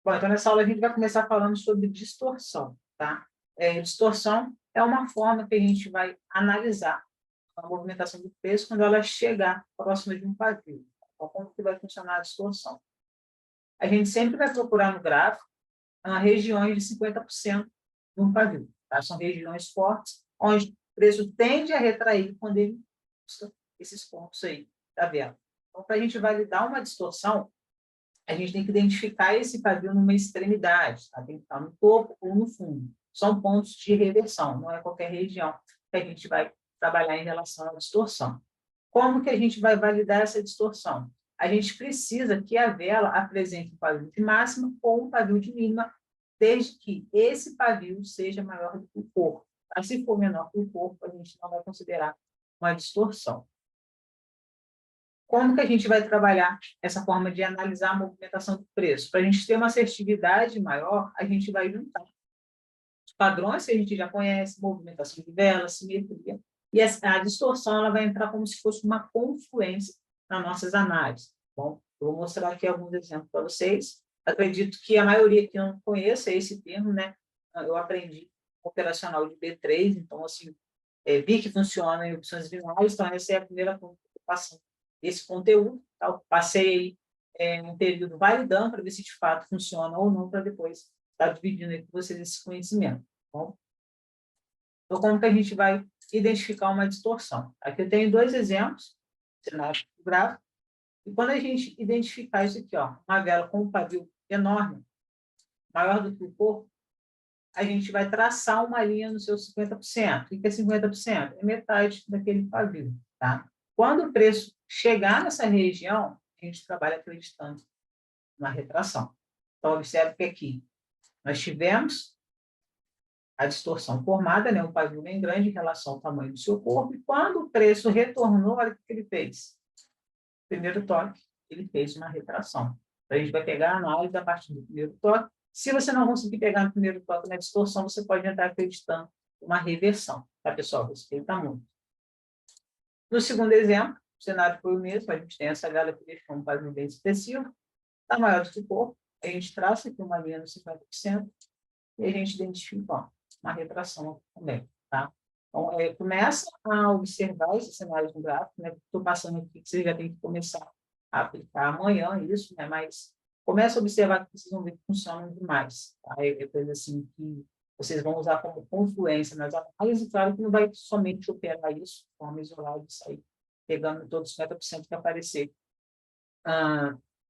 Bom, então nessa aula a gente vai começar falando sobre distorção, tá? Distorção é uma forma que a gente vai analisar a movimentação do preço quando ela chegar próxima de um pavio. Então, como que vai funcionar a distorção? A gente sempre vai procurar no gráfico regiões de 50% de um pavio, tá? São regiões fortes, onde o preço tende a retrair quando ele busca esses pontos aí da vela. Então, para a gente validar uma distorção, a gente tem que identificar esse pavio numa extremidade, tá? Tem que estar no topo ou no fundo. São pontos de reversão, não é qualquer região que a gente vai trabalhar em relação à distorção. Como que a gente vai validar essa distorção? A gente precisa que a vela apresente um pavio de máxima ou um pavio de mínima, desde que esse pavio seja maior do que o corpo. Tá? Se for menor que o corpo, a gente não vai considerar uma distorção. Como que a gente vai trabalhar essa forma de analisar a movimentação do preço? Para a gente ter uma assertividade maior, a gente vai juntar os padrões que a gente já conhece, movimentação de vela, simetria, e a distorção ela vai entrar como se fosse uma confluência nas nossas análises. Bom, eu vou mostrar aqui alguns exemplos para vocês. Acredito que a maioria que não conheça esse termo, né? Eu aprendi operacional de B3, então, assim, vi que funciona em opções binárias, então essa é a primeira preocupação esse conteúdo, tá? Eu passei um período validando para ver se de fato funciona ou não, para depois estar dividindo aí com vocês esse conhecimento. Tá bom? Então, como que a gente vai identificar uma distorção? Aqui eu tenho dois exemplos, cenário gráfico, e quando a gente identificar isso aqui, ó, uma vela com um pavio enorme, maior do que o corpo, a gente vai traçar uma linha no seu 50%. O que é 50%? É metade daquele pavio, tá? Quando o preço chegar nessa região, a gente trabalha acreditando na retração. Então, observe que aqui nós tivemos a distorção formada, né, um pavio bem grande em relação ao tamanho do seu corpo, e quando o preço retornou, olha o que ele fez. Primeiro toque, ele fez uma retração. Então, a gente vai pegar a análise a partir do primeiro toque. Se você não conseguir pegar no primeiro toque na distorção, você pode entrar acreditando uma reversão. Tá, pessoal? Respeita muito. No segundo exemplo, o cenário foi o mesmo, a gente tem essa vela que deixou um pavio bem expressivo, está maior do que o corpo, a gente traça aqui uma linha no 50% e a gente identifica uma retração também. Tá? Então, começa a observar esse cenário no gráfico, né? Estou passando aqui que você já tem que começar a aplicar amanhã isso, né? Mas começa a observar que vocês vão ver que funciona demais. Tá? É coisa assim que vocês vão usar como confluência nas análises, e claro que não vai somente operar isso de forma isolada e sair pegando todos os 50% que aparecer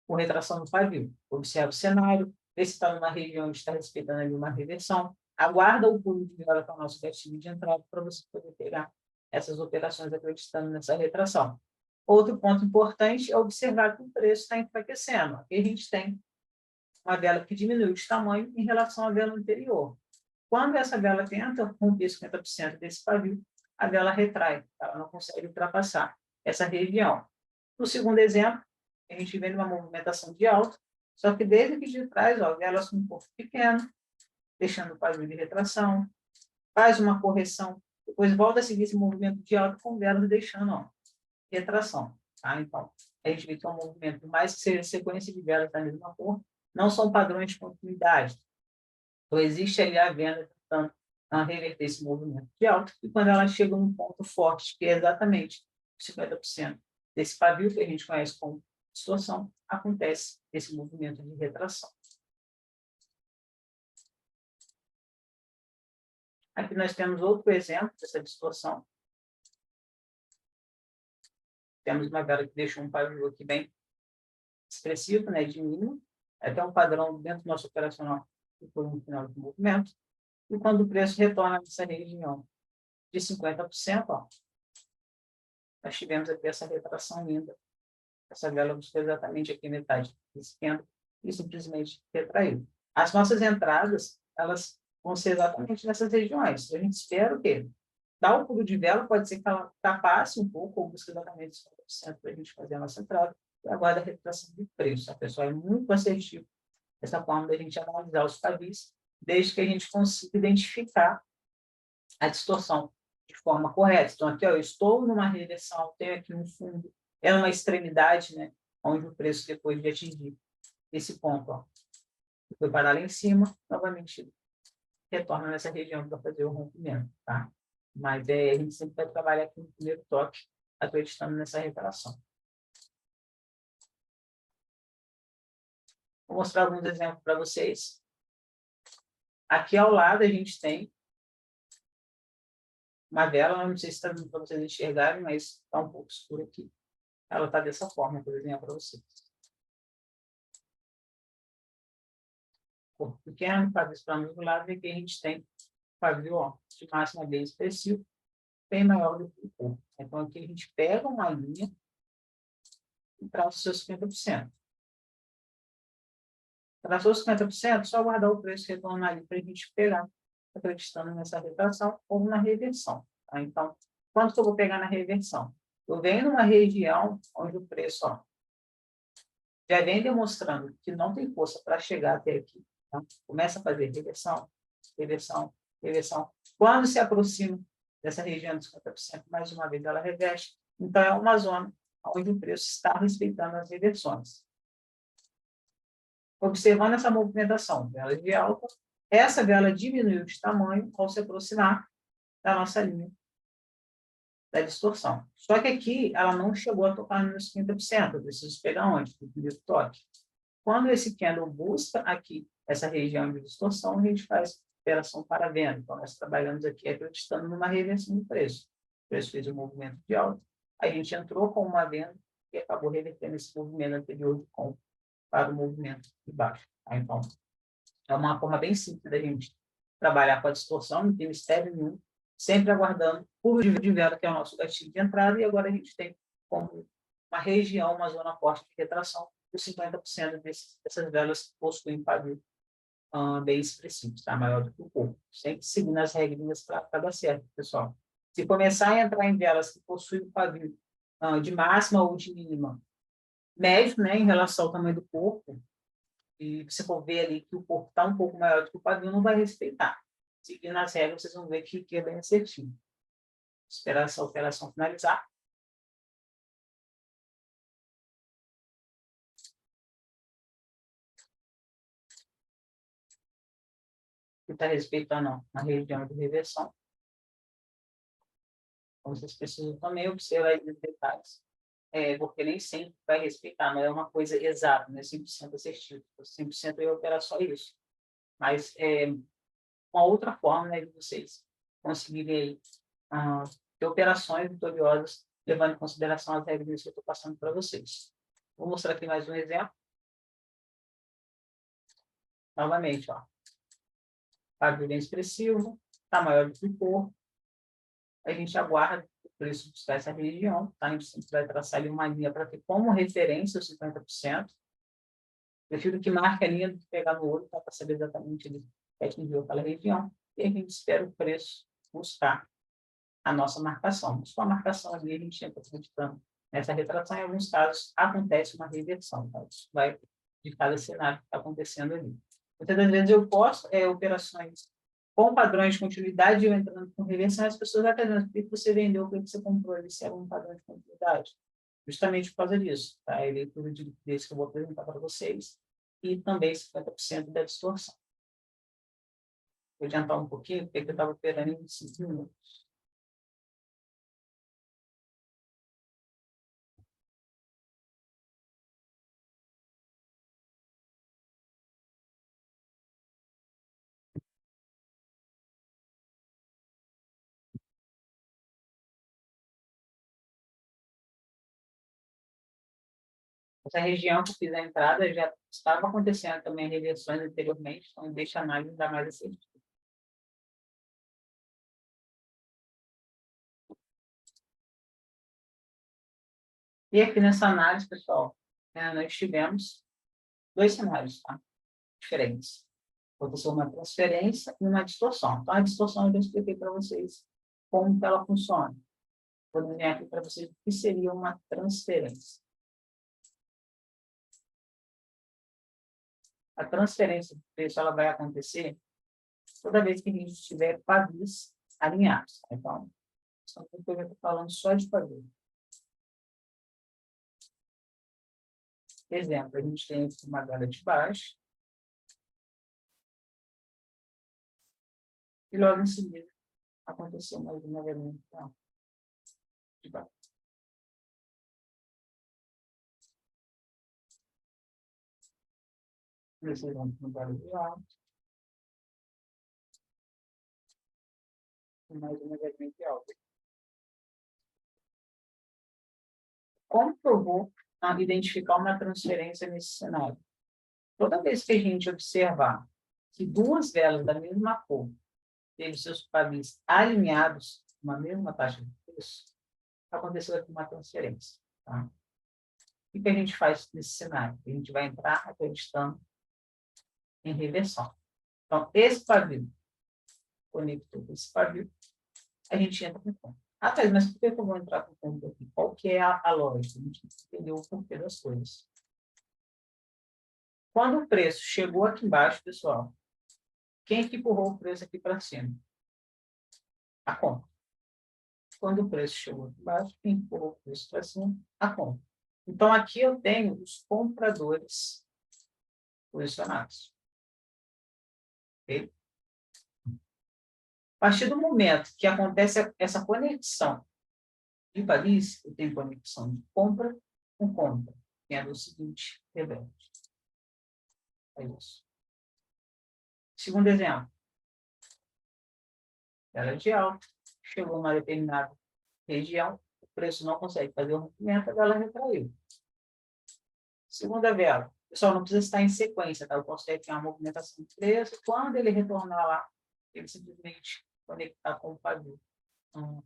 com retração no pavio. Observa o cenário, vê se está numa região onde está respeitando ali uma reversão, aguarda o pulo de vela para o nosso gatilho de entrada para você poder pegar essas operações acreditando nessa retração. Outro ponto importante é observar que o preço está enfraquecendo. Aqui a gente tem uma vela que diminuiu de tamanho em relação à vela anterior. Quando essa vela tenta romper 50% desse pavio, a vela retrai, ela não consegue ultrapassar essa região. No segundo exemplo, a gente vê uma movimentação de alta, só que desde aqui de trás, ó, velas com um corpo pequeno, deixando o pavio de retração, faz uma correção, depois volta a seguir esse movimento de alta com velas deixando retração. Tá? Então, a gente vê que é um movimento mais que sequência de velas da mesma cor, não são padrões de continuidade. Então, existe ali a venda tentando reverter esse movimento de alta, e quando ela chega num ponto forte, que é exatamente 50% desse pavio, que a gente conhece como distorção, acontece esse movimento de retração. Aqui nós temos outro exemplo dessa distorção. Temos uma vela que deixou um pavio aqui bem expressivo, né, de mínimo, até um padrão dentro do nosso operacional que foi no final do movimento. E quando o preço retorna nessa região de 50%, nós tivemos aqui essa retração linda. Essa vela buscou exatamente aqui metade desse candle e simplesmente retraiu. As nossas entradas, elas vão ser exatamente nessas regiões. A gente espera o quê? Dar o pulo de vela, pode ser que ela ultrapasse um pouco, ou busque exatamente 50% para a gente fazer a nossa entrada, e aguarda a retração de preço. A pessoa é muito assertiva essa forma da gente analisar os pavis, desde que a gente consiga identificar a distorção de forma correta. Então, aqui, eu estou numa reversão, tenho aqui um fundo, é uma extremidade, né, onde o preço, depois de atingir esse ponto, foi parar lá em cima, novamente retorna nessa região para fazer o rompimento, tá? Mas a gente sempre vai trabalhar aqui no primeiro toque, acreditando nessa reparação. Vou mostrar alguns exemplos para vocês. Aqui ao lado a gente tem uma vela, não sei se está dando para vocês enxergarem, mas está um pouco escuro aqui. Ela está dessa forma, por exemplo, para vocês. Corpo pequeno, pavio plano do lado, e aqui a gente tem pavio de máxima bem expressivo, bem maior do que o corpo. Então, aqui a gente pega uma linha e traça os seus 50%. Traçou os 50%, só guardar o preço e retornar ali para a gente pegar, acreditando nessa retração ou na reversão. Tá? Então, quanto que eu vou pegar na reversão? Eu venho numa região onde o preço já vem demonstrando que não tem força para chegar até aqui. Tá? Começa a fazer reversão, reversão, reversão. Quando se aproxima dessa região dos 50%, mais uma vez ela reveste. Então, é uma zona onde o preço está respeitando as reversões. Observando essa movimentação, vela de alta, essa vela diminuiu de tamanho ao se aproximar da nossa linha da distorção. Só que aqui ela não chegou a tocar nos 30%, eu preciso pegar onde? No primeiro toque. Quando esse candle busca aqui essa região de distorção, a gente faz operação para venda. Então, nós trabalhamos aqui acreditando numa reversão do preço. O preço fez um movimento de alta, a gente entrou com uma venda e acabou revertendo esse movimento anterior de compra para o movimento de baixo. Tá? Então, é uma forma bem simples da gente trabalhar com a distorção, não tem mistério nenhum, sempre aguardando o de vela, que é o nosso gatilho de entrada, e agora a gente tem como uma região, uma zona forte de retração, os 50% dessas velas que possuem pavio bem expressivos, tá? Maior do que o corpo. Sempre seguindo as regrinhas para dar certo, pessoal. Se começar a entrar em velas que possuem pavio de máxima ou de mínima, médio, né, em relação ao tamanho do corpo, e você for ver ali que o corpo está um pouco maior do que o pavio, não vai respeitar. Seguindo as regras, vocês vão ver que é bem assertivo. Esperar essa operação finalizar. Que está respeitando a região de reversão. Então, vocês precisam também observar esses detalhes, porque nem sempre vai respeitar, não é uma coisa exata, não é 100% assertivo. 100% eu ia operar só isso. Mas uma outra forma, né, de vocês conseguirem ter operações vitoriosas, levando em consideração as regras que eu estou passando para vocês. Vou mostrar aqui mais um exemplo. Novamente, pavio bem expressivo, está maior do que o corpo. A gente aguarda o preço buscar essa região, tá? A gente sempre vai traçar ali uma linha para ter como referência os 50%. Prefiro que marque a linha do que pegar no olho, para saber exatamente ali que atingiu aquela região. E a gente espera o preço buscar a nossa marcação. Só a marcação ali, a gente entra acreditando nessa retração. Em alguns casos, acontece uma reversão. Tá? Isso vai de cada cenário que está acontecendo ali. Muitas das vezes eu posto operações com padrões de continuidade, eu entrando com reversão, as pessoas até dizem, por que você vendeu, por que você comprou ali, se era um padrão de continuidade? Justamente por causa disso. Tá? A leitura de liquidez que eu vou apresentar para vocês e também 50% da distorção. Vou adiantar um pouquinho, porque eu estava operando em 5 minutos. Essa região que eu fiz a entrada já estava acontecendo também reversões anteriormente, então deixa a análise ainda mais assertiva. E aqui nessa análise, pessoal, nós tivemos 2 cenários, tá? Diferentes. Aconteceu uma transferência e uma distorção. Então, a distorção eu já expliquei para vocês como ela funciona. Vou desenhar aqui para vocês o que seria uma transferência. A transferência do preço ela vai acontecer toda vez que a gente tiver pavios alinhados. Então, eu estou falando só de pavio. Exemplo, a gente tem uma vela de baixo, E logo em seguida, aconteceu mais uma movimentação de baixo. Precisamos mudar de lado. E mais uma movimento alto. Como que eu vou identificar uma transferência nesse cenário? Toda vez que a gente observar que duas velas da mesma cor teve seus pavis alinhados com a mesma taxa de preço, aconteceu aqui uma transferência. Tá? O que a gente faz nesse cenário? A gente vai entrar acreditando em reversão. Então, esse pavio conectou com esse pavio, a gente entra com ponto. Ah, Thais, mas por que eu vou entrar com ponto aqui? Qual que é a lógica? A gente entendeu o porquê das coisas. Quando o preço chegou aqui embaixo, pessoal, quem que empurrou o preço aqui para cima? A conta. Quando o preço chegou aqui embaixo, quem empurrou o preço para cima? A conta. Então, aqui eu tenho os compradores posicionados. Ok? A partir do momento que acontece essa conexão de Paris, eu tenho conexão de compra com compra, que é o seguinte, reverte. É isso. Segundo exemplo, ela é de alta, chegou a uma determinada região, o preço não consegue fazer o rompimento, a vela retraiu. Segunda vela, pessoal, não precisa estar em sequência, tá? Eu posso ter aqui uma movimentação de preço, quando ele retornar lá, ele simplesmente conectar com o pavio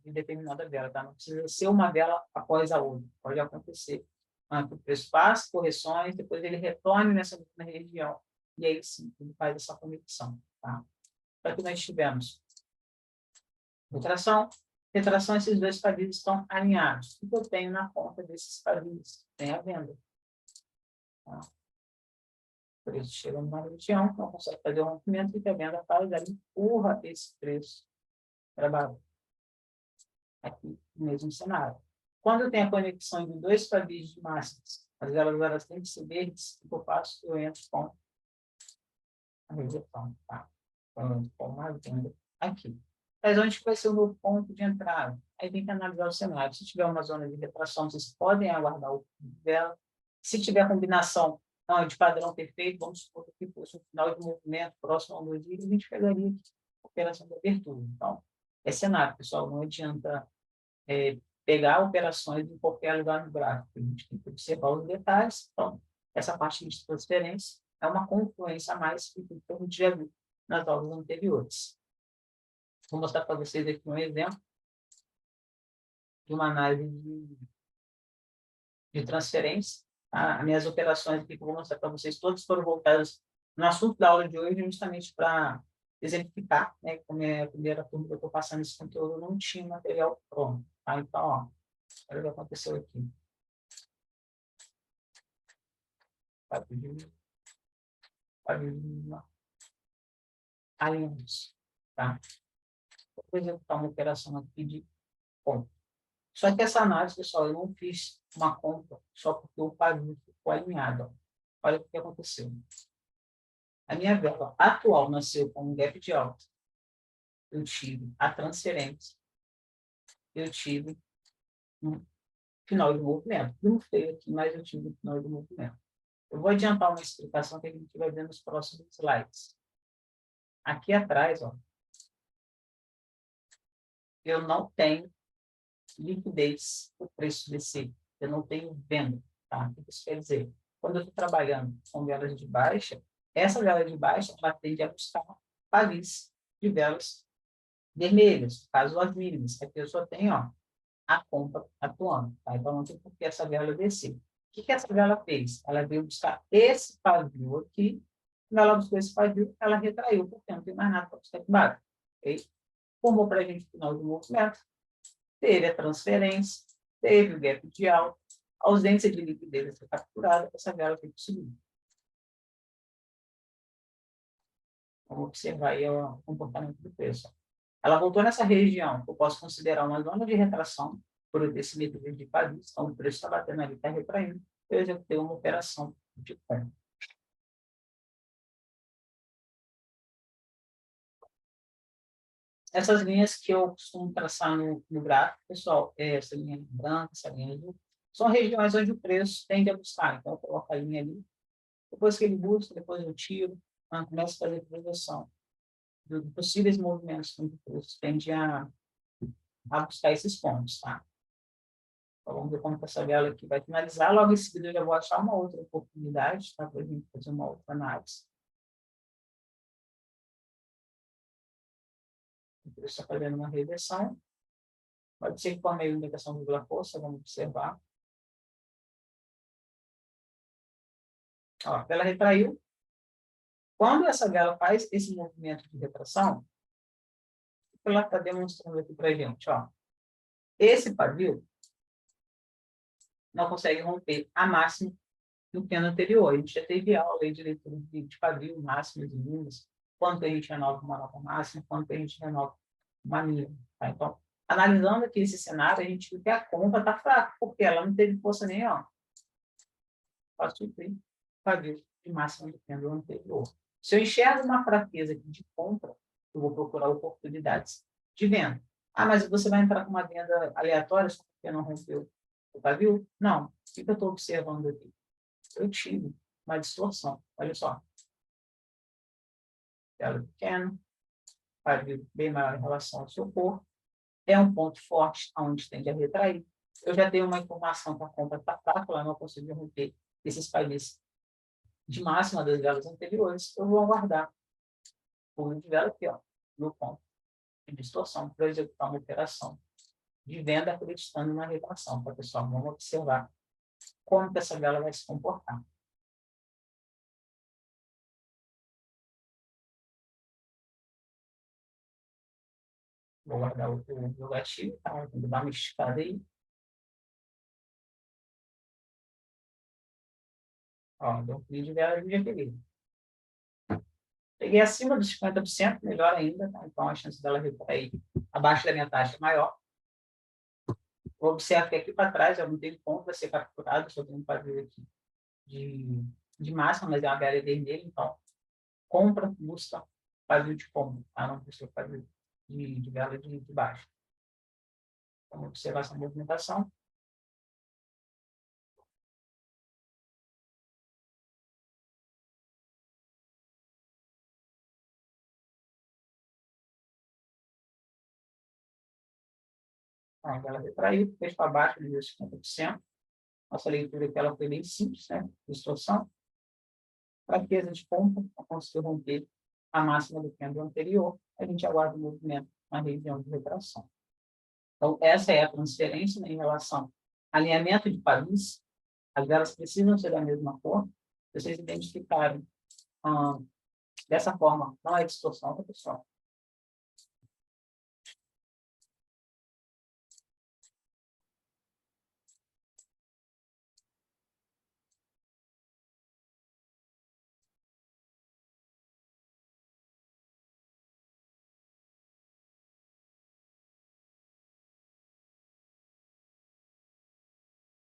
em determinada vela, tá? Não precisa ser uma vela após a outra, pode acontecer. Que o preço faça correções, depois ele retorne nessa mesma região, e aí sim, ele faz essa conexão, tá? Para que nós tivemos retração, esses dois pavios estão alinhados. O que eu tenho na conta desses pavios? Tem a venda. Tá? O preço chega numa região, não consegue fazer o rompimento, e a venda faz, ela empurra esse preço para baixo. Aqui, no mesmo cenário. Quando eu tenho a conexão de dois pavios de máximas, as velas têm que ser verdes, o que eu faço? Eu entro com a reversão. Tá? Então, eu entro com uma venda aqui. Mas onde que vai ser o meu ponto de entrada? Aí tem que analisar o cenário. Se tiver uma zona de retração, vocês podem aguardar o dela. Se tiver combinação de padrão perfeito, vamos supor que fosse um final de movimento próximo ao 2 dias, a gente pegaria a operação de abertura. Então, é cenário, pessoal. Não adianta pegar operações em qualquer lugar no gráfico. A gente tem que observar os detalhes. Então, essa parte de transferência é uma confluência a mais que a gente já viu nas aulas anteriores. Vou mostrar para vocês aqui um exemplo de uma análise de transferência. Tá? As minhas operações aqui que eu vou mostrar para vocês, todas foram voltadas no assunto da aula de hoje, justamente para exemplificar, né, como é a primeira turma que eu estou passando esse conteúdo, não tinha material pronto. Tá? Então, ó, olha o que aconteceu aqui. Alinhos. Tá? Vou executar uma operação aqui de compra. Só que essa análise, pessoal, eu não fiz uma compra só porque o pavio ficou alinhado. Ó. Olha o que aconteceu. A minha vela atual nasceu com um gap de alta. Eu tive a transferência. Eu tive um final de movimento. Não feio aqui, mas eu tive um final de movimento. Eu vou adiantar uma explicação que a gente vai ver nos próximos slides. Aqui atrás, ó, eu não tenho liquidez o preço descer. Eu não tenho venda. Tá? O que isso quer dizer? Quando eu estou trabalhando com velas de baixa, essa vela de baixa ela tende a buscar pavis de velas vermelhas, caso as mínimas. Aqui eu só tenho a compra atuando. Tá? Então não tem por que essa vela descer. O que essa vela fez? Ela veio buscar esse pavio aqui. Quando ela buscou esse pavio, ela retraiu, porque não tem mais nada para buscar aqui embaixo. Okay? Formou para a gente o final do movimento. Teve a transferência, teve o gap de alta, a ausência de liquidez foi capturada, essa vela tem que subir. Vamos observar aí o comportamento do preço. Ela voltou nessa região, eu posso considerar uma zona de retração por esse nível de Paris, então o preço está batendo ali, está retraindo, eu executei uma operação de compra. essas linhas que eu costumo traçar no gráfico, pessoal, essa linha branca, essa linha azul, são regiões onde o preço tende a buscar. Então, eu coloco a linha ali, depois que ele busca, depois eu tiro, começo a fazer projeção de possíveis movimentos onde o preço tende a buscar esses pontos, tá? Então, vamos ver como que essa vela aqui vai finalizar. Logo em seguida, eu já vou achar uma outra oportunidade, tá? Para a gente fazer uma outra análise. O preço está fazendo uma reversão. Pode ser que por meio de indicação de força, vamos observar. Ó, ela retraiu. Quando essa vela faz esse movimento de retração, o que ela está demonstrando aqui para a gente? Ó, esse pavio não consegue romper a máxima do cano anterior. A gente já teve aula aí de leitura de pavio, máximas e mínimas, quanto a gente renova uma nova máxima, quanto a gente renova uma mínima. Tá? Então, analisando aqui esse cenário, a gente viu que a compra está fraca, porque ela não teve força nenhuma para suprir pavio de máxima do cano anterior. Se eu enxergo uma fraqueza aqui de compra, eu vou procurar oportunidades de venda. Ah, mas você vai entrar com uma venda aleatória só porque não rompeu o pavio? Não. O que eu estou observando aqui? Eu tive uma distorção. Olha só. Ela pequena, pavio bem maior em relação ao seu corpo. É um ponto forte onde tende a retrair. Eu já tenho uma informação que a compra está fraca, ela não conseguiu romper esses pavios de máxima das velas anteriores. Eu vou aguardar o de vela aqui, ó, no ponto de distorção, para executar uma operação de venda acreditando na retração. Tá, pessoal? Vamos observar como que essa vela vai se comportar. Vou guardar o gatilho, tá? Vou dar uma esticada aí. Ó, deu um clique de vela e já peguei. Peguei acima dos 50%, melhor ainda, tá? Então a chance dela retrair abaixo da minha taxa é maior. Vou observar que aqui para trás eu não tenho ponto para ser capturado, só tenho um pavio aqui de máxima, mas é uma vela vermelha, então compra, busca pavio de compra, tá? Não busca pavio de vela de baixo. Vamos observar essa movimentação. A vela retraiu, fez para baixo de 50%. Nossa leitura aqui ela foi bem simples, né? Distorção. Fraqueza de ponta, para conseguir romper a máxima do pêndulo anterior. A gente aguarda o movimento na região de retração. Então, essa é a transferência, né, em relação ao alinhamento de pavis. As velas precisam ser da mesma cor. Vocês identificarem dessa forma, não é distorção, tá, pessoal?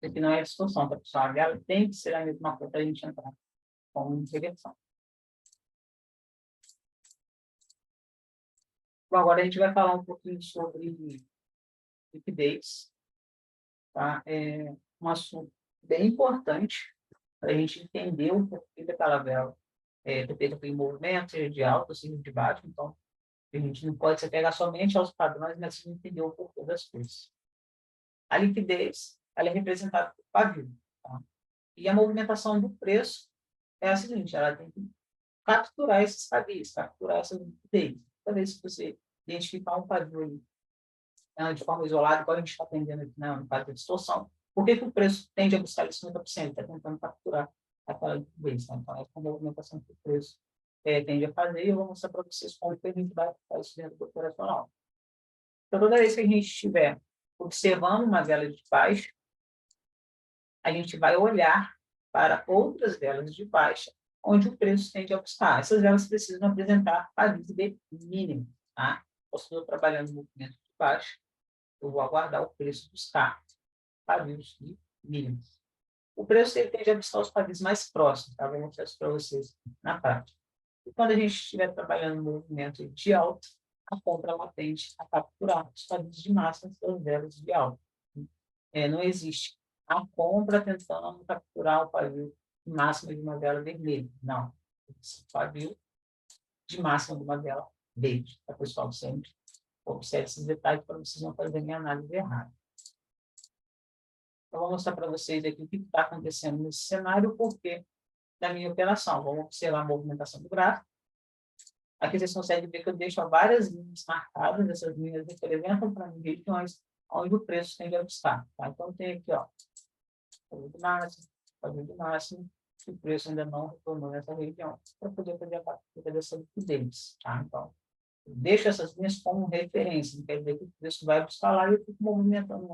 Aqui não é distorção, tá, pessoal? A vela tem que ser a mesma cor para a gente entrar com reversão. Bom, agora a gente vai falar um pouquinho sobre liquidez. Tá? É um assunto bem importante para a gente entender o porquê daquela vela ter feito aquele movimento, seja de alta, seja de baixo. Então, a gente não pode se pegar somente aos padrões, mas sim entender o porquê das coisas. A liquidez ela é representada por pavio. Tá? E a movimentação do preço é a seguinte, ela tem que capturar esses pavios, capturar essa liquidez. Toda vez que você identificar um pavio de forma isolada, igual a gente está aprendendo aqui no caso da distorção, por que o preço tende a buscar esse 50%? Está tentando capturar aquela liquidez. Tá? Então, essa é a movimentação que o preço tende a fazer, e eu vou mostrar para vocês como que a gente vai fazer isso dentro do operacional. Então, toda vez que a gente estiver observando uma vela de baixa, a gente vai olhar para outras velas de baixa, onde o preço tende a buscar. Essas velas precisam apresentar pavios de mínimo. Tá? Eu estou trabalhando no movimento de baixa, eu vou aguardar o preço buscar pavios de mínimo. O preço ele tende a buscar os pavios mais próximos, tá? Vou mostrar isso para vocês na prática. E quando a gente estiver trabalhando no movimento de alta, a compra ela tende a capturar os padidos de massa nas velas de alta. Não existe a compra tentando capturar o pavio de máxima de uma vela vermelha. Não. Esse pavio de máxima de uma vela verde. Tá, pessoal? Sempre observe esses detalhes para vocês não fazerem a análise errada. Eu vou mostrar para vocês aqui o que está acontecendo nesse cenário, o porquê da minha operação. Vamos observar a movimentação do gráfico. Aqui vocês conseguem ver que eu deixo várias linhas marcadas, essas linhas representam para mim regiões onde o preço tende a buscar. Tá? Então, tem aqui, ó, pavio de máximo, o preço ainda não retornou nessa região, para poder fazer a captura dessa liquidez. Tá? Então, eu deixo essas linhas como referência, não quer dizer que o preço vai buscar lá e eu fico movimentando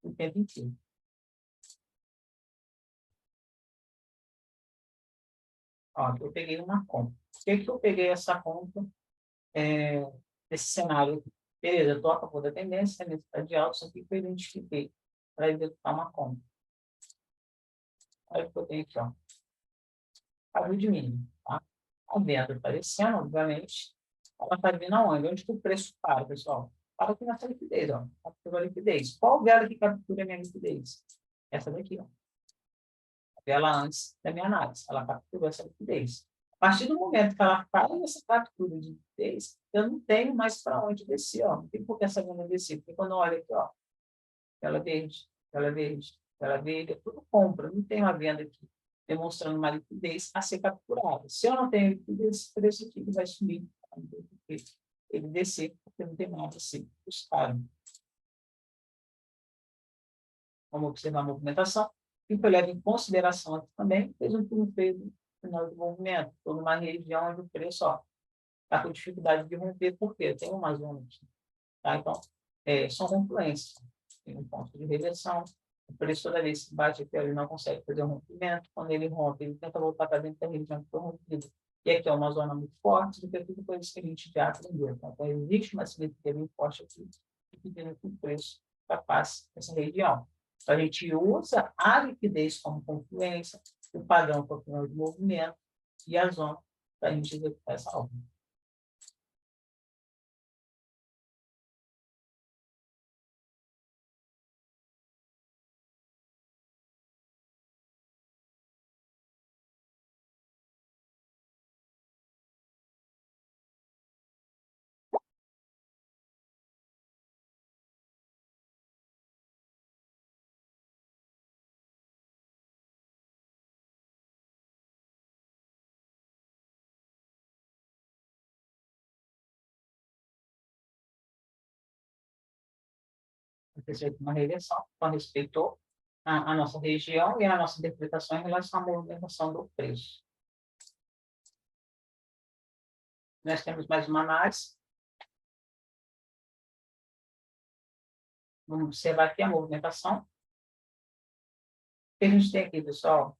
o tempo inteiro. Ó, aqui eu peguei uma compra. Por que eu peguei essa compra nesse cenário? Beleza, eu estou a favor da tendência, a tendência está de alta, isso aqui que eu identifiquei para executar uma compra. Olha o que eu tenho aqui, ó. Pavio de mínimo, tá? A venda aparecendo, obviamente, ela está vindo aonde? Onde que o preço para, pessoal? Para aqui nessa liquidez, ó. Captura a liquidez. Qual vela que captura a minha liquidez? Essa daqui, ó. A vela antes da minha análise. Ela capturou essa liquidez. A partir do momento que ela faz essa captura de liquidez, eu não tenho mais para onde descer, ó. Não tem por que essa venda descer. Porque quando eu olho aqui, ó, tela verde, tela verde, tela verde, é tudo compra. Não tem uma venda aqui demonstrando uma liquidez a ser capturada. Se eu não tenho liquidez, esse preço aqui vai subir. Ele descer, porque não tem nada a ser buscado. Vamos observar a movimentação. O que eu levo em consideração aqui também, fez um feio no final do movimento. Estou numa região onde o preço está com dificuldade de romper, porque tem uma zona aqui. Tá? Então, são confluências. Tem um ponto de reversão. O preço, toda vez que bate aqui, ele não consegue fazer um rompimento. Quando ele rompe, ele tenta voltar para dentro da região que foi rompida. E aqui é uma zona muito forte, do que tudo coisas que a gente já aprendeu. Tá? Então, existe uma simetria bem forte aqui, pedindo que o preço ultrapasse essa região. Então, a gente usa a liquidez como confluência, o padrão como de movimento e a zona para a gente executar essa ordem. Aconteceu aqui uma reversão, então respeitou a nossa região e a nossa interpretação em relação à movimentação do preço. Nós temos mais uma análise. Vamos observar aqui a movimentação. O que a gente tem aqui, pessoal?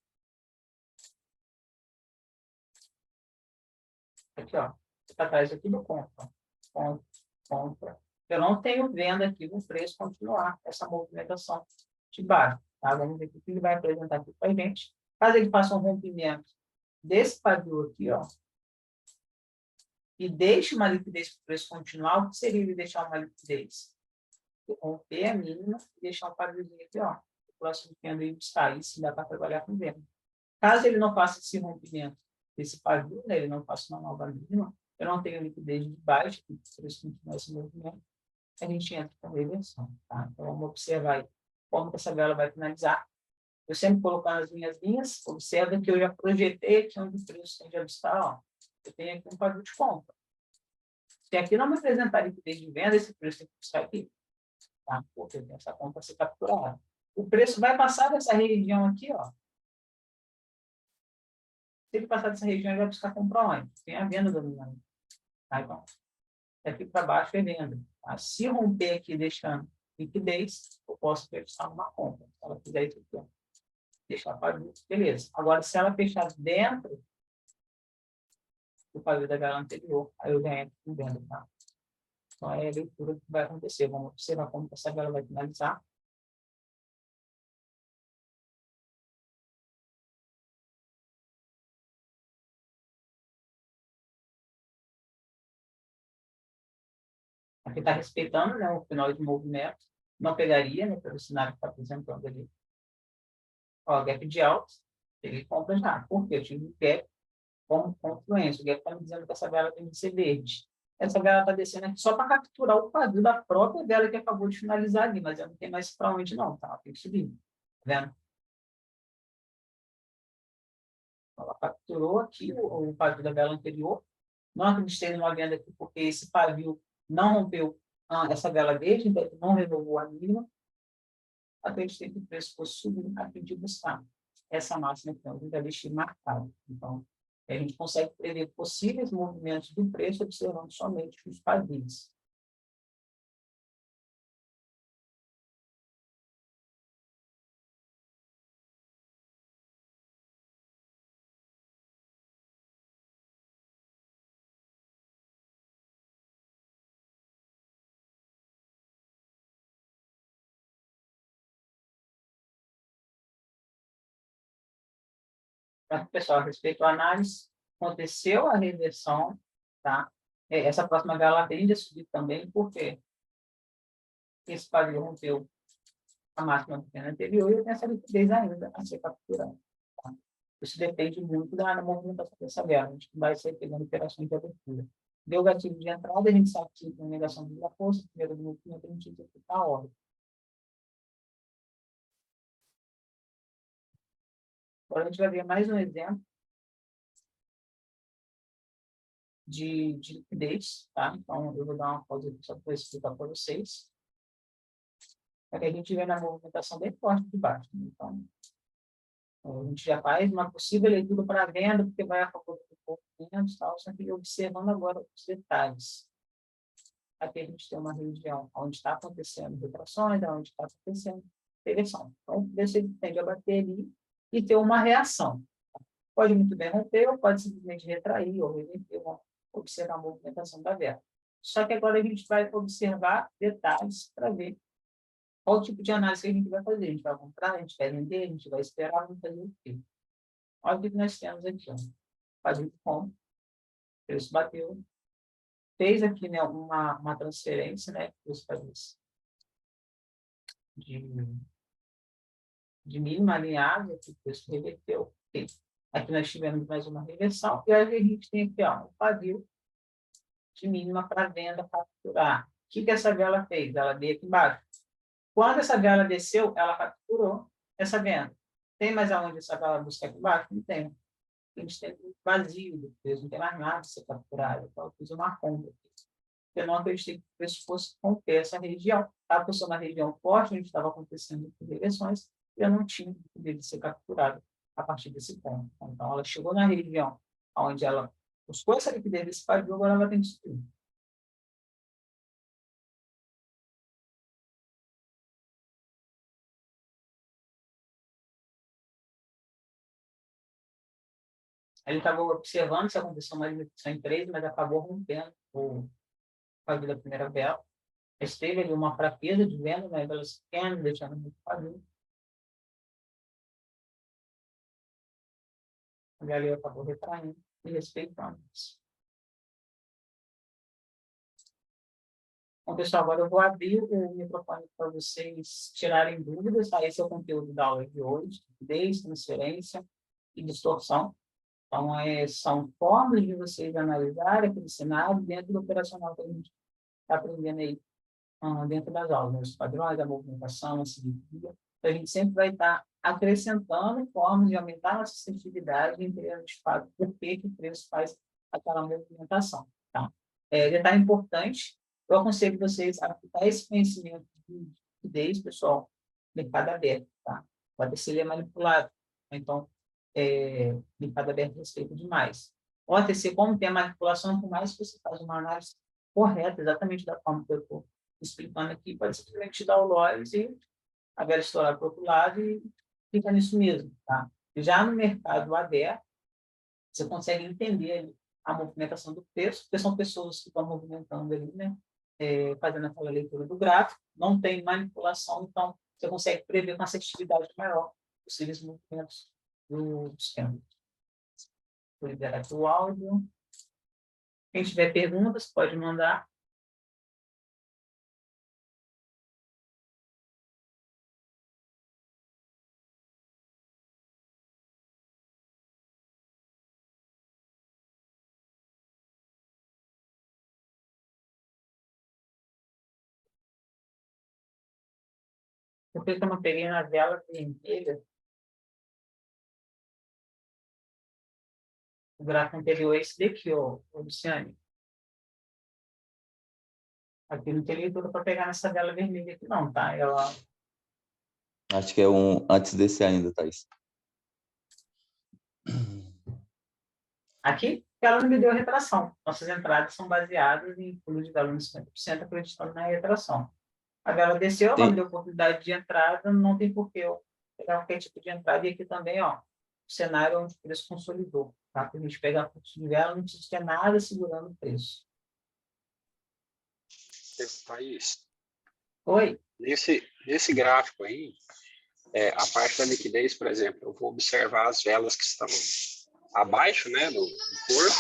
Aqui, ó. Está atrás aqui do compra. Compra, compra. Eu não tenho venda aqui no preço continuar essa movimentação de baixo. Tá? Vamos ver o que ele vai apresentar aqui para a gente. Caso ele faça um rompimento desse pavio aqui, ó, e deixe uma liquidez para o preço continuar, o que seria ele deixar uma liquidez? Romper a mínima e deixar um paviozinho aqui, ó. O próximo vendo e buscar. Isso dá para trabalhar com venda. Caso ele não faça esse rompimento desse pavio, né, ele não faça uma nova mínima, eu não tenho liquidez de baixo, por isso continuar esse movimento, a gente entra com reversão. Tá? Então, vamos observar aí como que essa vela vai finalizar. Eu sempre colocando as minhas linhas, observa que eu já projetei aqui onde o preço tende a buscar, ó. Eu tenho aqui um pavio de compra. Se aqui não me apresentar liquidez de venda, esse preço tem que buscar aqui. Tá? Porque tem essa compra a ser capturada. O preço vai passar dessa região aqui, ó. Se ele passar dessa região, ele vai buscar comprar onde? Tem a venda dominante. Tá? Então, daqui para baixo é venda. Tá? Se romper aqui deixando liquidez, eu posso fechar uma compra. Se ela fizer isso aqui, ó, deixar para beleza. Agora, se ela fechar dentro do pavio da vela anterior, aí eu já entro com venda. Tá? Então, é a leitura que vai acontecer. Vamos observar como essa vela vai finalizar. Aqui está respeitando, né, o final de movimento, não pegaria, né, pelo cenário que está apresentando ali. Ó, gap de alta, ele compra já. Por quê? Eu tive um gap como confluência. O gap está me dizendo que essa vela tem que ser verde. Essa vela está descendo aqui só para capturar o quadril da própria vela que acabou de finalizar ali, mas ela não tem mais para onde não, tá? Ela tem que subir. Tá vendo? Ela capturou aqui o pavio da vela anterior. Não acreditei numa venda aqui, porque esse pavio não rompeu essa vela verde, então ele não renovou a mínima. Acreditei que o preço fosse subir, aprendi a buscar essa máxima aqui, eu já deixei marcado. Então, a gente consegue prever possíveis movimentos do preço observando somente os pavios. Tá, pessoal, a respeito à análise, aconteceu a reversão, tá? Essa próxima vela tende a subir também, porque esse pavio rompeu a máxima do ano anterior e eu tenho essa liquidez ainda a ser capturada. Tá? Isso depende muito da movimentação dessa vela. A gente vai ser pegando operações de abertura. Deu gatilho de entrada, a gente sabe que tem negação da força, primeiro movimento, a gente executa a ordem. Agora a gente vai ver mais um exemplo de liquidez, tá? Então, eu vou dar uma pausa aqui só para explicar para vocês. Para que a gente vê na movimentação bem forte de baixo. Então, a gente já faz uma possível leitura para a venda, porque vai a favor do movimento e tal, só que observando agora os detalhes. Aqui a gente tem uma região onde está acontecendo retrações, onde está acontecendo reversão. Então, ver se ele tende a bater ali e ter uma reação. Pode muito bem romper, ou pode simplesmente retrair, ou reverter, observar a movimentação da vela. Só que agora a gente vai observar detalhes para ver qual tipo de análise que a gente vai fazer. A gente vai comprar, a gente vai vender, a gente vai esperar, vamos fazer o quê? Olha o que nós temos aqui. Ó. Fazer compra, o preço bateu, fez aqui, né, uma transferência, né, de, de mínima alinhada, aqui o preço reverteu. Aqui nós tivemos mais uma reversão, e aí a gente tem aqui ó, um pavio de mínima para venda capturar. O que essa vela fez? Ela veio aqui embaixo. Quando essa vela desceu, ela capturou essa venda. Tem mais aonde essa vela buscar aqui embaixo? Não tem. A gente tem vazio do preço, não tem mais nada a ser capturado. Então, eu fiz uma compra aqui. Eu não acreditei que o preço fosse romper essa região. Estava fosse uma região forte, onde estava acontecendo reversões, e eu não tinha poder de ser capturado a partir desse ponto. Então, ela chegou na região onde ela buscou essa liquidez desse pavio, agora ela tem que subir. Ele estava observando se aconteceu uma execução em trade, mas acabou rompendo o pavio da primeira vela. Esteve ali uma fraqueza de venda, né, velas pequenas, deixando muito pavio. A galera acabou retraindo e respeitando isso. Bom, pessoal, agora eu vou abrir o microfone para vocês tirarem dúvidas. Tá? Esse é o conteúdo da aula de hoje, liquidez, transferência e distorção. Então, são formas de vocês analisarem aquele cenário dentro do operacional que a gente está aprendendo aí dentro das aulas, né? Os padrões, a movimentação, a simetria. Então, a gente sempre vai estar acrescentando formas de aumentar a nossa sensitividade e entender, de fato, por que o preço faz aquela movimentação. Tá? Detalhe importante, eu aconselho vocês a aplicar esse conhecimento de liquidez, pessoal, mercado aberto. Tá? Pode ser ele é manipulado. Então, mercado aberto respeita demais. O OTC, como tem a manipulação, por mais que você faça uma análise correta, exatamente da forma que eu estou explicando aqui, pode simplesmente dar o loss e a vela estourar para o outro lado e fica nisso mesmo. Tá? Já no mercado aberto, você consegue entender a movimentação do preço, porque são pessoas que estão movimentando ali, né? Fazendo aquela leitura do gráfico, não tem manipulação, então você consegue prever com assertividade maior possíveis movimentos dos câmbios. Vou liberar aqui o áudio. Quem tiver perguntas, pode mandar. Por que que eu não peguei na vela vermelha? O gráfico anterior é esse daqui, ó, Luciane. Aqui não tem leitura para pegar nessa vela vermelha aqui, não, tá? Ela... Acho que é um antes desse ainda, Thaís. Aqui, ela não me deu retração. Nossas entradas são baseadas em pulo de valor de 50%, acreditando na retração. A vela desceu, ela me deu oportunidade de entrada, não tem por que eu pegar qualquer tipo de entrada. E aqui também, ó, o cenário onde o preço consolidou. Tá? Para a gente pegar fluxo de vela, não precisa ter nada segurando o preço. Thaís, Oi? nesse gráfico aí, a parte da liquidez, por exemplo, eu vou observar as velas que estão abaixo, né, do corpo,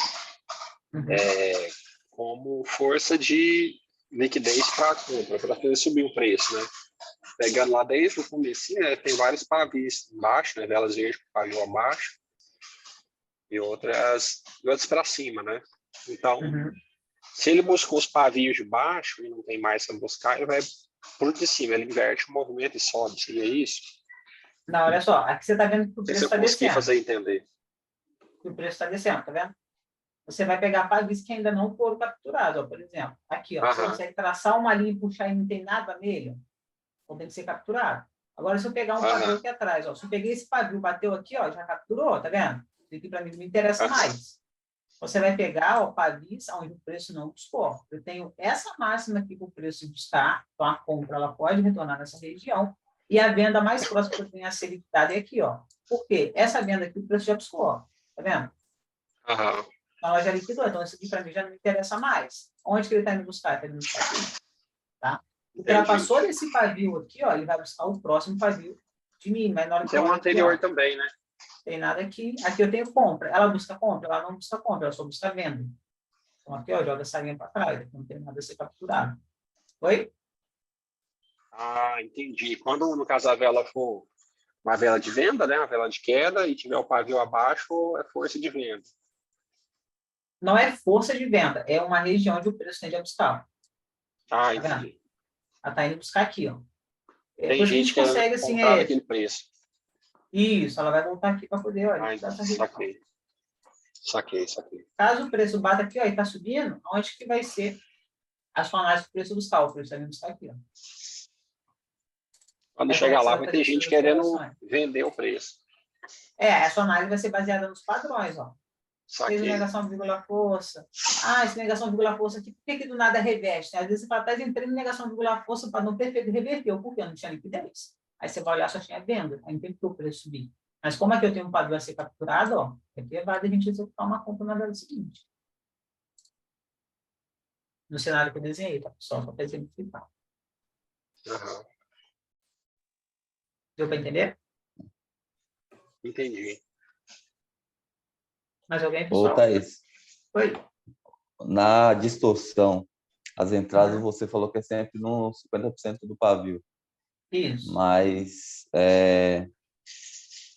como força de liquidez para a compra, para fazer subir o preço, né? Pegando lá desde o começo, né, tem vários pavis embaixo, né, velas verdes com pavio abaixo e outras para cima, né? Então, se ele buscou os pavios de baixo e não tem mais para buscar, ele vai por de cima, ele inverte o movimento e sobe, seria isso? Não, olha só, aqui você está vendo que o preço está consegui descendo. fazer entender. Que o preço está descendo, tá vendo? Você vai pegar pavis que ainda não foram capturados, ó, por exemplo. Aqui, ó, você consegue traçar uma linha e puxar e não tem nada nele, então tem que ser capturado. Agora, se eu pegar um pavio aqui atrás, ó, se eu peguei esse pavio, bateu aqui, ó, já capturou, tá vendo? Isso aqui para mim não me interessa mais. Você vai pegar, ó, pavis onde o preço não buscou. Eu tenho essa máxima aqui para o preço buscar, então a compra ela pode retornar nessa região, e a venda mais próxima que eu tenho a ser liquidada é aqui, ó. Por quê? Essa venda aqui o preço já buscou, ó, tá vendo? Então, ela já liquidou, então isso aqui para mim já não me interessa mais. Onde que ele está indo buscar? Está indo buscar aqui, tá? O que ela passou desse pavio aqui, ó, ele vai buscar o próximo pavio de mim, mas na hora que tem um anterior aqui, ó, também, né? Tem nada aqui. Aqui eu tenho compra. Ela busca compra? Ela não busca compra, ela só busca venda. Então aqui, ó, joga essa linha para trás, aqui não tem nada a ser capturado. Oi? Ah, entendi. Quando, no caso, a vela for uma vela de venda, né, uma vela de queda, e tiver o pavio abaixo, é força de venda. Não é força de venda, é uma região onde o preço tende a buscar. Ah, tá entendi. vendo? Ela está indo buscar aqui, ó. Tem gente que consegue assim, comprar daquele preço. Isso, ela vai voltar aqui para poder, olha, Saquei. Caso o preço bata aqui, ó, e está subindo, onde que vai ser a sua análise do preço buscar? O preço vai buscar aqui, ó. Quando chegar lá, vai ter gente querendo vender o preço. A sua análise vai ser baseada nos padrões, ó. Saquei. Fez negação vírgula força. Ah, esse negação vírgula força aqui, por que do nada reveste? Às vezes você fala, entrei em negação vírgula força para não perfeito, reverteu, porque não tinha liquidez. Aí você vai olhar, só tinha venda, aí não tem que o preço subir. Mas como aqui eu tenho um padrão a ser capturado, ó, aqui é válido a gente executar uma compra na vela seguinte. No cenário que eu desenhei, tá, pessoal? Só para exemplificar. Deu para entender? Entendi. Mais alguém, pessoal? Ô, Thaís. Oi. Na distorção, as entradas você falou que é sempre no 50% do pavio. Isso. Mas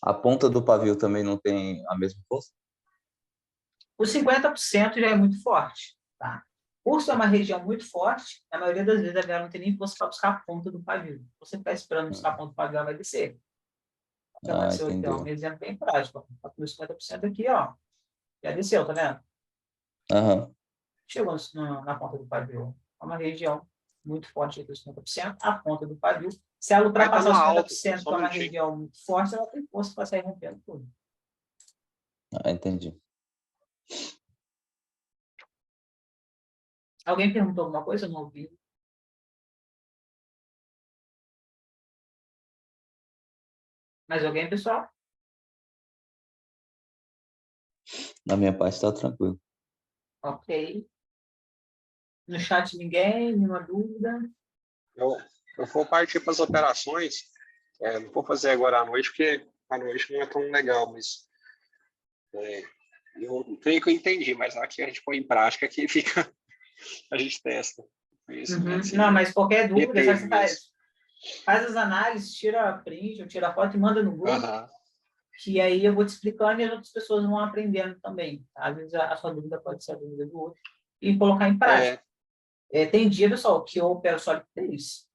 a ponta do pavio também não tem a mesma força? O 50% já é muito forte, tá? Por ser uma região muito forte, na maioria das vezes a vela não tem nem força para buscar a ponta do pavio. Se você ficar esperando buscar a ponta do pavio, ela vai descer. Aconteceu aqui, ó, um exemplo bem prático. Ó, 50% aqui, ó, já desceu, tá vendo? Chegou na ponta do pavio. É uma região muito forte aqui, 50%. A ponta do pavio, se ela ultrapassar os 50%, que é uma região muito forte, ela tem força para sair rompendo tudo. Entendi. Alguém perguntou alguma coisa? Eu não ouvi. Mais alguém, pessoal? Na minha parte está tranquilo. Ok. No chat ninguém, nenhuma dúvida? Eu vou partir para as operações. Não vou fazer agora à noite, porque à noite não é tão legal, mas eu creio que eu entendi, mas aqui a gente põe em prática que fica, a gente testa. Não, mas qualquer dúvida, você faz as análises, tira a print, ou tira a foto e manda no grupo, que aí eu vou te explicando e as outras pessoas vão aprendendo também. Às vezes a sua dúvida pode ser a dúvida do outro, e colocar em prática. Tem dia, pessoal, que eu opero só liquidez.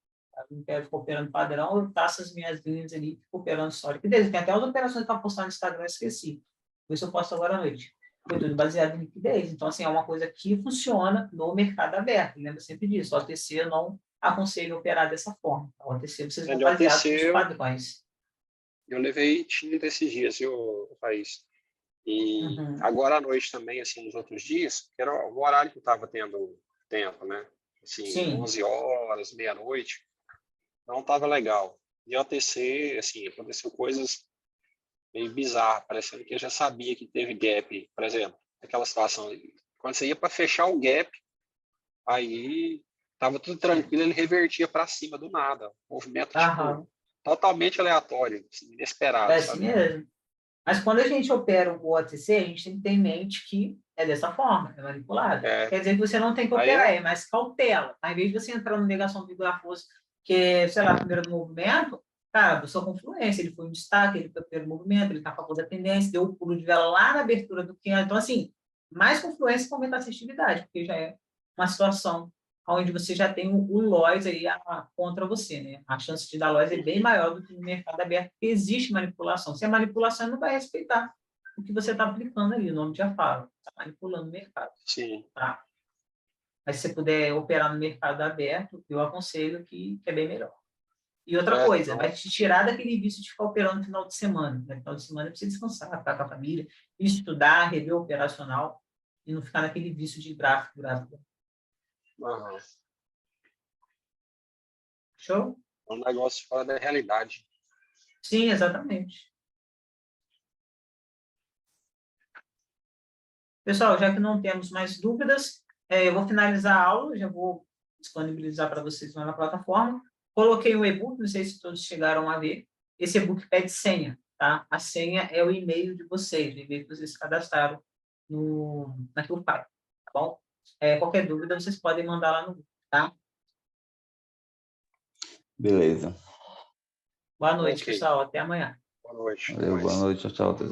Eu não quero ficar operando padrão, eu faço as minhas linhas ali, fico operando só liquidez. Tem até as operações para postar no Instagram, eu esqueci. Por isso eu posto agora à noite. Foi tudo baseado em liquidez. Então, assim, é uma coisa que funciona no mercado aberto. Lembra sempre disso. O OTC eu não aconselho operar dessa forma. O OTC vocês vão De basear OTC, nos padrões. eu levei tinta esses dias, viu, Thaís? E Uhum. agora à noite também, assim, nos outros dias, que era o horário que eu estava tendo tempo, né? Assim, Sim. 11 horas, meia-noite, não estava legal. E OTC, assim, aconteceu coisas meio bizarras, parecendo que eu já sabia que teve gap, por exemplo, aquela situação, quando você ia para fechar o gap, aí estava tudo tranquilo, ele revertia para cima do nada, movimento, tipo, Aham. totalmente aleatório, assim, É inesperado, assim sabe? mesmo. Mas quando a gente opera o OTC, a gente tem que ter em mente que é dessa forma, é manipulado. É, Quer dizer que você não tem que aí operar, é, é mais cautela. Ao invés de você entrar no negação do força, que é, sei lá, primeiro do movimento, cara, a pessoa com fluência, ele foi um destaque, ele foi o primeiro movimento, ele está a favor da tendência, deu o pulo de vela lá na abertura do que. Então, assim, mais confluência com aumenta a assertividade, porque já é uma situação onde você já tem o loss aí contra você, né? A chance de dar loss é bem maior do que no mercado aberto, porque existe manipulação. Se é manipulação, não vai respeitar o que você está aplicando ali, o nome já fala, está manipulando o mercado, sim, tá? Mas se você puder operar no mercado aberto, eu aconselho que é bem melhor. E outra coisa, não, vai te tirar daquele vício de ficar operando no final de semana. No final de semana precisa descansar, ficar com a família, estudar, rever o operacional e não ficar naquele vício de gráfico, gráfico. aham. Show? É um negócio fora da realidade. Sim, exatamente. Pessoal, já que não temos mais dúvidas, eu vou finalizar a aula, já vou disponibilizar para vocês lá na plataforma. Coloquei um e-book, não sei se todos chegaram a ver. Esse e-book pede senha, tá? A senha é o e-mail de vocês, o e-mail que vocês cadastraram naquilo pai, tá bom? Qualquer dúvida, vocês podem mandar lá no grupo, tá? Beleza. Boa noite, Ok, pessoal. Até amanhã. boa noite, até Valeu, boa mais. noite, tchau, tchau.